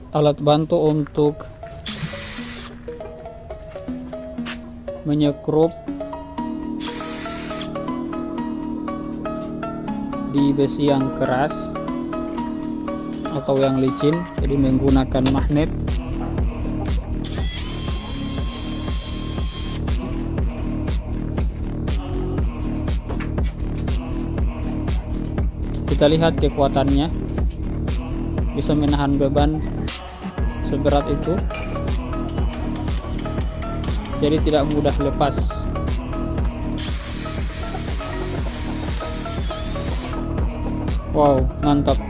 alat bantu untuk menyekrup di besi yang keras atau yang licin, jadi menggunakan magnet. Kita lihat kekuatannya, bisa menahan beban seberat itu, jadi tidak mudah lepas. Wow, mantap.